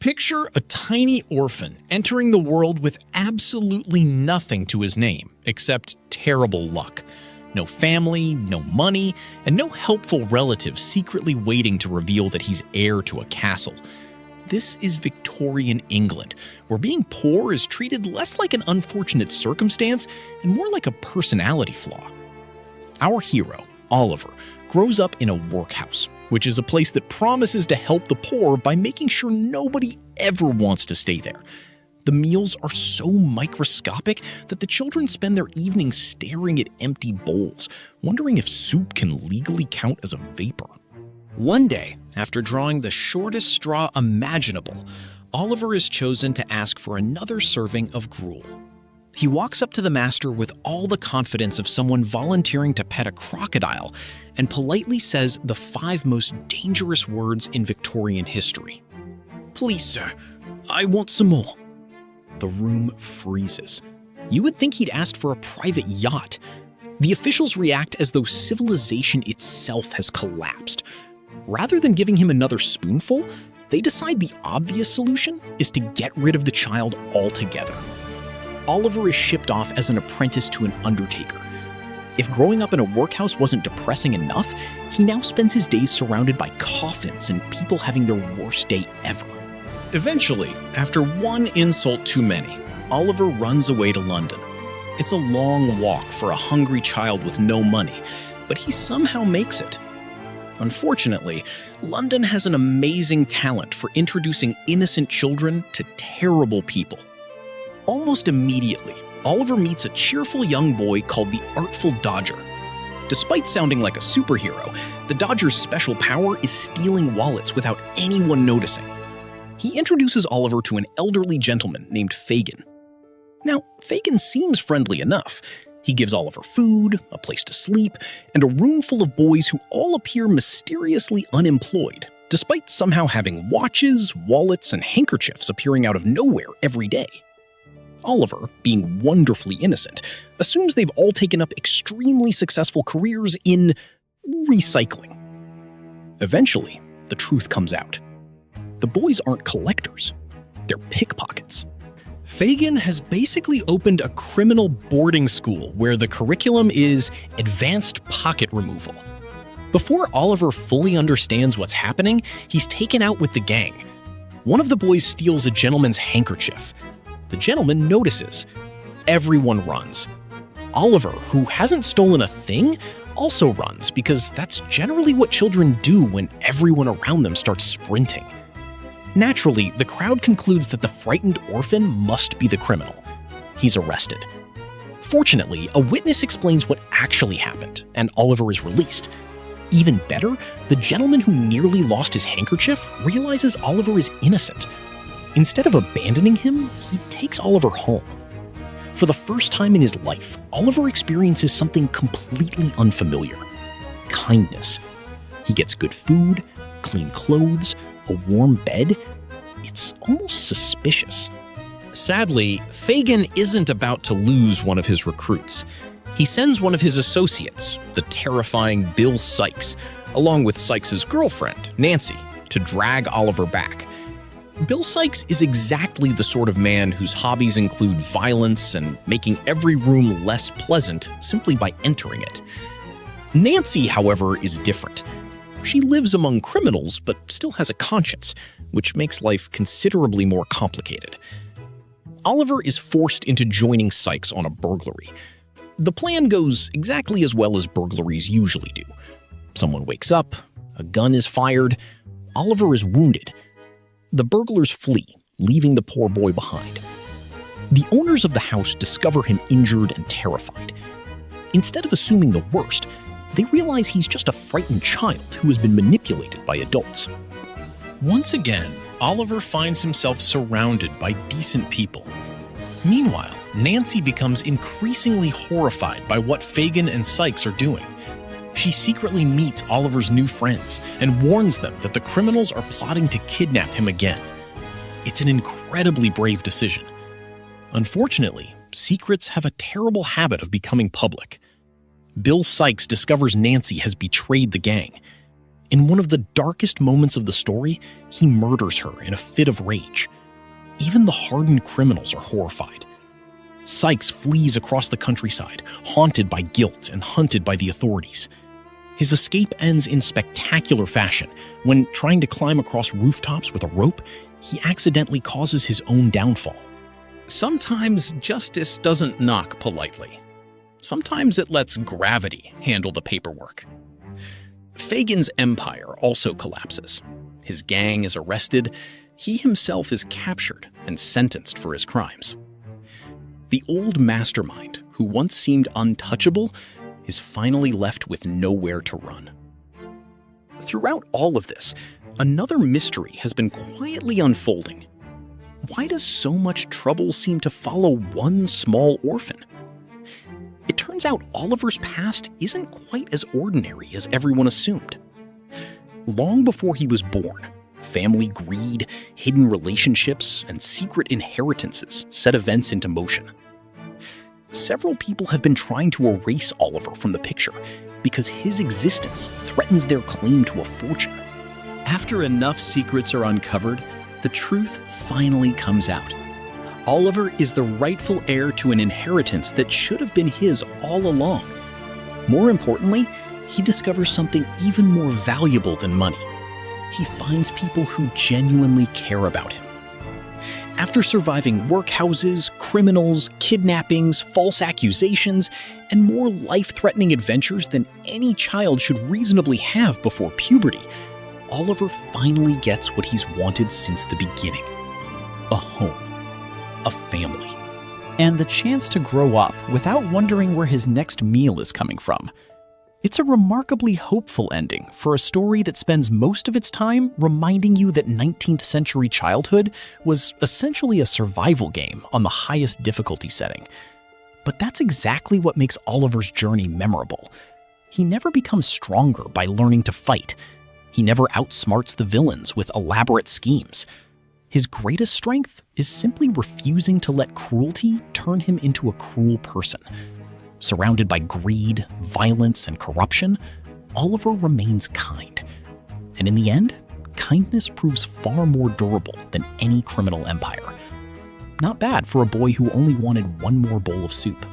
Picture a tiny orphan entering the world with absolutely nothing to his name except terrible luck. No family, no money, and no helpful relatives secretly waiting to reveal that he's heir to a castle. This is Victorian England, where being poor is treated less like an unfortunate circumstance and more like a personality flaw. Our hero, Oliver, grows up in a workhouse, which is a place that promises to help the poor by making sure nobody ever wants to stay there. The meals are so microscopic that the children spend their evenings staring at empty bowls, wondering if soup can legally count as a vapor. One day, after drawing the shortest straw imaginable, Oliver is chosen to ask for another serving of gruel. He walks up to the master with all the confidence of someone volunteering to pet a crocodile and politely says the 5 most dangerous words in Victorian history. "Please, sir, I want some more." The room freezes. You would think he'd asked for a private yacht. The officials react as though civilization itself has collapsed. Rather than giving him another spoonful, they decide the obvious solution is to get rid of the child altogether. Oliver is shipped off as an apprentice to an undertaker. If growing up in a workhouse wasn't depressing enough, he now spends his days surrounded by coffins and people having their worst day ever. Eventually, after one insult too many, Oliver runs away to London. It's a long walk for a hungry child with no money, but he somehow makes it. Unfortunately, London has an amazing talent for introducing innocent children to terrible people. Almost immediately, Oliver meets a cheerful young boy called the Artful Dodger. Despite sounding like a superhero, the Dodger's special power is stealing wallets without anyone noticing. He introduces Oliver to an elderly gentleman named Fagin. Now, Fagin seems friendly enough. He gives Oliver food, a place to sleep, and a room full of boys who all appear mysteriously unemployed, despite somehow having watches, wallets, and handkerchiefs appearing out of nowhere every day. Oliver, being wonderfully innocent, assumes they've all taken up extremely successful careers in recycling. Eventually, the truth comes out. The boys aren't collectors, they're pickpockets. Fagin has basically opened a criminal boarding school where the curriculum is advanced pocket removal. Before Oliver fully understands what's happening, he's taken out with the gang. One of the boys steals a gentleman's handkerchief. The gentleman notices. Everyone runs. Oliver, who hasn't stolen a thing, also runs because that's generally what children do when everyone around them starts sprinting. Naturally, the crowd concludes that the frightened orphan must be the criminal. He's arrested. Fortunately, a witness explains what actually happened, and Oliver is released. Even better, the gentleman who nearly lost his handkerchief realizes Oliver is innocent. Instead of abandoning him, he takes Oliver home. For the first time in his life, Oliver experiences something completely unfamiliar: kindness. He gets good food, clean clothes, a warm bed. It's almost suspicious. Sadly, Fagin isn't about to lose one of his recruits. He sends one of his associates, the terrifying Bill Sikes, along with Sykes' girlfriend, Nancy, to drag Oliver back. Bill Sikes is exactly the sort of man whose hobbies include violence and making every room less pleasant simply by entering it. Nancy, however, is different. She lives among criminals, but still has a conscience, which makes life considerably more complicated. Oliver is forced into joining Sykes on a burglary. The plan goes exactly as well as burglaries usually do. Someone wakes up, a gun is fired, Oliver is wounded. The burglars flee, leaving the poor boy behind. The owners of the house discover him injured and terrified. Instead of assuming the worst, they realize he's just a frightened child who has been manipulated by adults. Once again, Oliver finds himself surrounded by decent people. Meanwhile, Nancy becomes increasingly horrified by what Fagin and Sykes are doing. She secretly meets Oliver's new friends and warns them that the criminals are plotting to kidnap him again. It's an incredibly brave decision. Unfortunately, secrets have a terrible habit of becoming public. Bill Sikes discovers Nancy has betrayed the gang. In one of the darkest moments of the story, he murders her in a fit of rage. Even the hardened criminals are horrified. Sykes flees across the countryside, haunted by guilt and hunted by the authorities. His escape ends in spectacular fashion when, trying to climb across rooftops with a rope, he accidentally causes his own downfall. Sometimes justice doesn't knock politely. Sometimes it lets gravity handle the paperwork. Fagin's empire also collapses. His gang is arrested. He himself is captured and sentenced for his crimes. The old mastermind, who once seemed untouchable, is finally left with nowhere to run. Throughout all of this, another mystery has been quietly unfolding. Why does so much trouble seem to follow one small orphan? It turns out Oliver's past isn't quite as ordinary as everyone assumed. Long before he was born, family greed, hidden relationships, and secret inheritances set events into motion. Several people have been trying to erase Oliver from the picture because his existence threatens their claim to a fortune. After enough secrets are uncovered, the truth finally comes out. Oliver is the rightful heir to an inheritance that should have been his all along. More importantly, he discovers something even more valuable than money. He finds people who genuinely care about him. After surviving workhouses, criminals, kidnappings, false accusations, and more life-threatening adventures than any child should reasonably have before puberty, Oliver finally gets what he's wanted since the beginning: a home, a family. And the chance to grow up without wondering where his next meal is coming from. It's a remarkably hopeful ending for a story that spends most of its time reminding you that 19th century childhood was essentially a survival game on the highest difficulty setting. But that's exactly what makes Oliver's journey memorable. He never becomes stronger by learning to fight. He never outsmarts the villains with elaborate schemes. His greatest strength is simply refusing to let cruelty turn him into a cruel person. Surrounded by greed, violence, and corruption, Oliver remains kind. And in the end, kindness proves far more durable than any criminal empire. Not bad for a boy who only wanted one more bowl of soup.